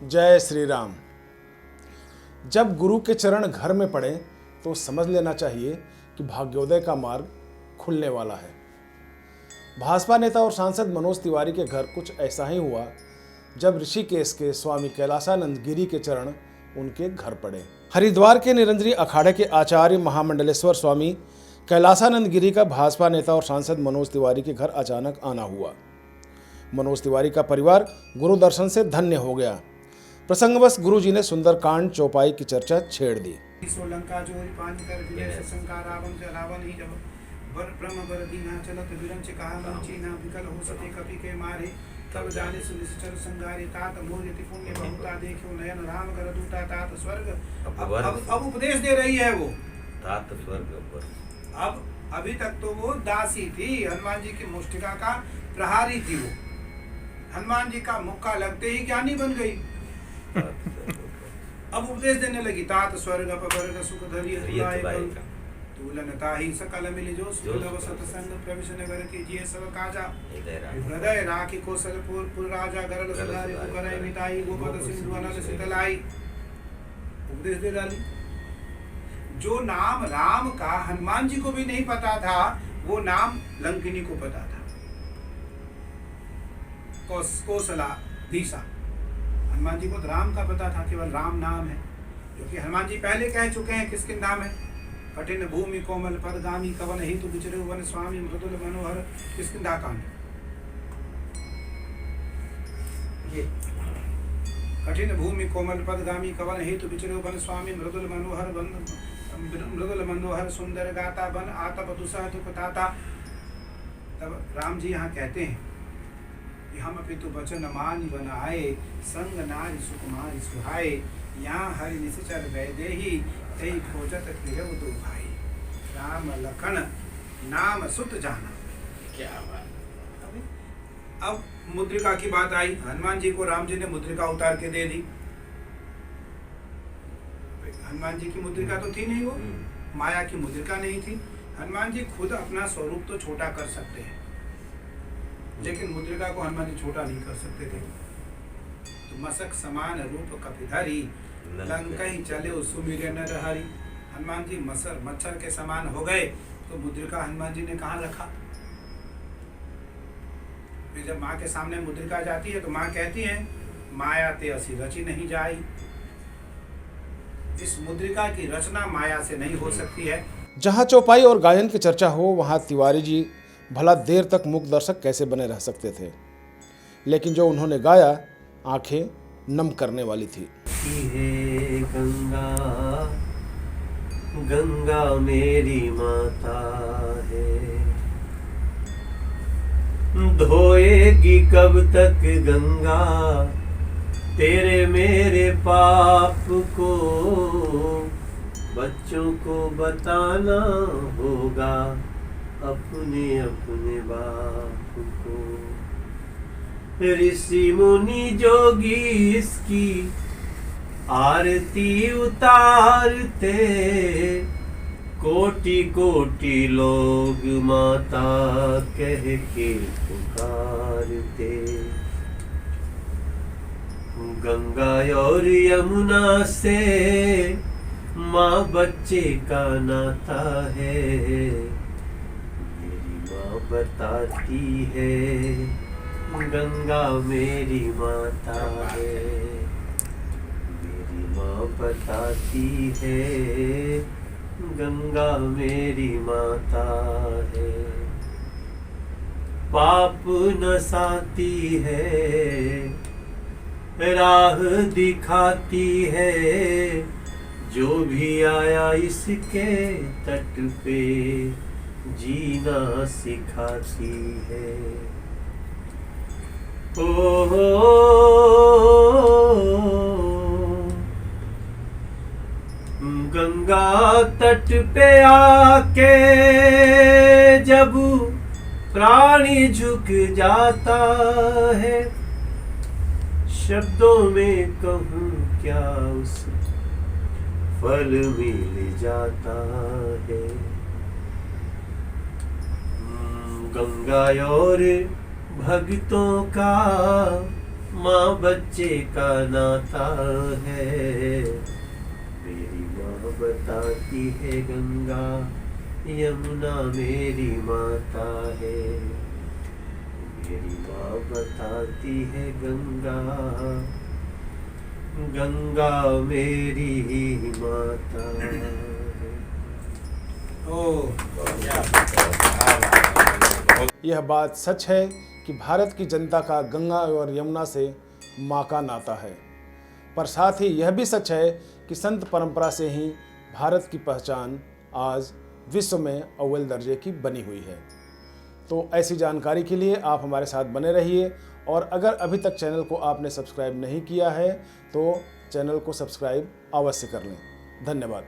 जय श्री राम। जब गुरु के चरण घर में पड़े तो समझ लेना चाहिए कि भाग्योदय का मार्ग खुलने वाला है। भाजपा नेता और सांसद मनोज तिवारी के घर कुछ ऐसा ही हुआ जब ऋषिकेश के स्वामी कैलासानंद गिरी के चरण उनके घर पड़े। हरिद्वार के निरंजनी अखाड़े के आचार्य महामंडलेश्वर स्वामी कैलासानंद गिरी का भाजपा नेता और सांसद मनोज तिवारी के घर अचानक आना हुआ। मनोज तिवारी का परिवार गुरु दर्शन से धन्य हो गया। प्रसंगवश गुरु जी ने सुंदरकांड चौपाई की चर्चा छेड़ दी। लंका जो पानी कर विजय से शंका रावण से रावण ही जब बर ब्रह्म बर दीना चलत विरंच कहा मंची ना विकल हो सके कपि के मारे तब जाने से निश्चर संगारे तात मोहित पुण्य बहुता देखो नयन राम कर दूता तात स्वर्ग। अब उपदेश दे रही है वो तात स्वर्ग। अब अभी तक तो वो दासी थी, हनुमान जी की मुष्टिका का प्रहारी थी। वो हनुमान जी का मुक्का लगते ही ज्ञानी बन गई। अब उपदेश देने लगी तात स्वर्ग अपवर्ग सुख धरिय तुलन ताहि सकल मिल जो सुलभ सतसंग प्रविश नगर की जिय सब काजा हृदय राखी कौशलपुर पुर राजा गरल सदारि पुकरय मिताई गोपद सिंधु अनल शीतलाई। उपदेश दे डाली। जो नाम राम का हनुमान जी को भी नहीं पता था वो नाम लंकिनी को पता था। कौशला दिशा हनुमान जी को तो राम का पता था, केवल राम नाम है, क्योंकि हनुमान जी पहले कह चुके हैं किसके नाम है। कठिन भूमि कोमल पदगामी कवन हेतु विचरे वन स्वामी मृदुल मनोहर किसकिंधा कांड। ये कठिन भूमि कोमल पदगामी कवन हेतु विचरे वन स्वामी मृदुल मनोहर सुंदर गाता बन आतप दुसह दुखताता। तब राम जी यहाँ कहते हैं कि हम पितु बचन मान बनाए संग नारी सुकुमारी सुहाए यहाँ हरि निश्चर वैदेही तई खोजत गृह दो भाई राम लखन नाम सुत जाना। क्या बात। अब मुद्रिका की बात आई। हनुमान जी को राम जी ने मुद्रिका उतार के दे दी। हनुमान जी की मुद्रिका तो थी नहीं, वो माया की मुद्रिका नहीं थी। हनुमान जी खुद अपना स्वरूप तो छोटा कर सकते हैं, लेकिन मुद्रिका को हनुमान जी छोटा नहीं कर सकते थे। तो मसक समान रूप कपिधरी लंकई चले सुमिर नर हरि। हनुमान जी मच्छर के समान हो गए तो मुद्रिका हनुमान जी ने कहाँ रखा। फिर जब माँ के सामने मुद्रिका जाती है तो माँ कहती है माया ते असी रची नहीं जाई। इस मुद्रिका की रचना माया से नहीं हो सकती है। जहाँ चौपाई और गायन की चर्चा हो वहाँ तिवारी जी भला देर तक मूक दर्शक कैसे बने रह सकते थे, लेकिन जो उन्होंने गाया आंखें नम करने वाली थी। हे गंगा गंगा मेरी माता है, धोएगी कब तक गंगा तेरे मेरे पाप को, बच्चों को बताना होगा अपने अपने बाप को। ऋषि मुनि जोगी इसकी आरती उतारते, कोटि कोटि लोग माता कह के पुकारते। गंगा और यमुना से माँ बच्चे का नाता है, मेरी माँ बताती है गंगा मेरी माता है, मेरी माँ बताती है गंगा मेरी माता है। पाप नसाती है, राह दिखाती है, जो भी आया इसके तट पे जीना सिखाती है। गंगा तट पे आके जब प्राणी झुक जाता है, शब्दों में कहूँ क्या उस फल मिल जाता है। गंगा और भक्तों का माँ बच्चे का नाता है। मेरी माँ बताती है गंगा यमुना मेरी माता है। मेरी माँ बताती है गंगा, गंगा मेरी ही माता है। यह बात सच है कि भारत की जनता का गंगा और यमुना से माँ का नाता है, पर साथ ही यह भी सच है कि संत परंपरा से ही भारत की पहचान आज विश्व में अव्वल दर्जे की बनी हुई है। तो ऐसी जानकारी के लिए आप हमारे साथ बने रहिए, और अगर अभी तक चैनल को आपने सब्सक्राइब नहीं किया है तो चैनल को सब्सक्राइब अवश्य कर लें। धन्यवाद।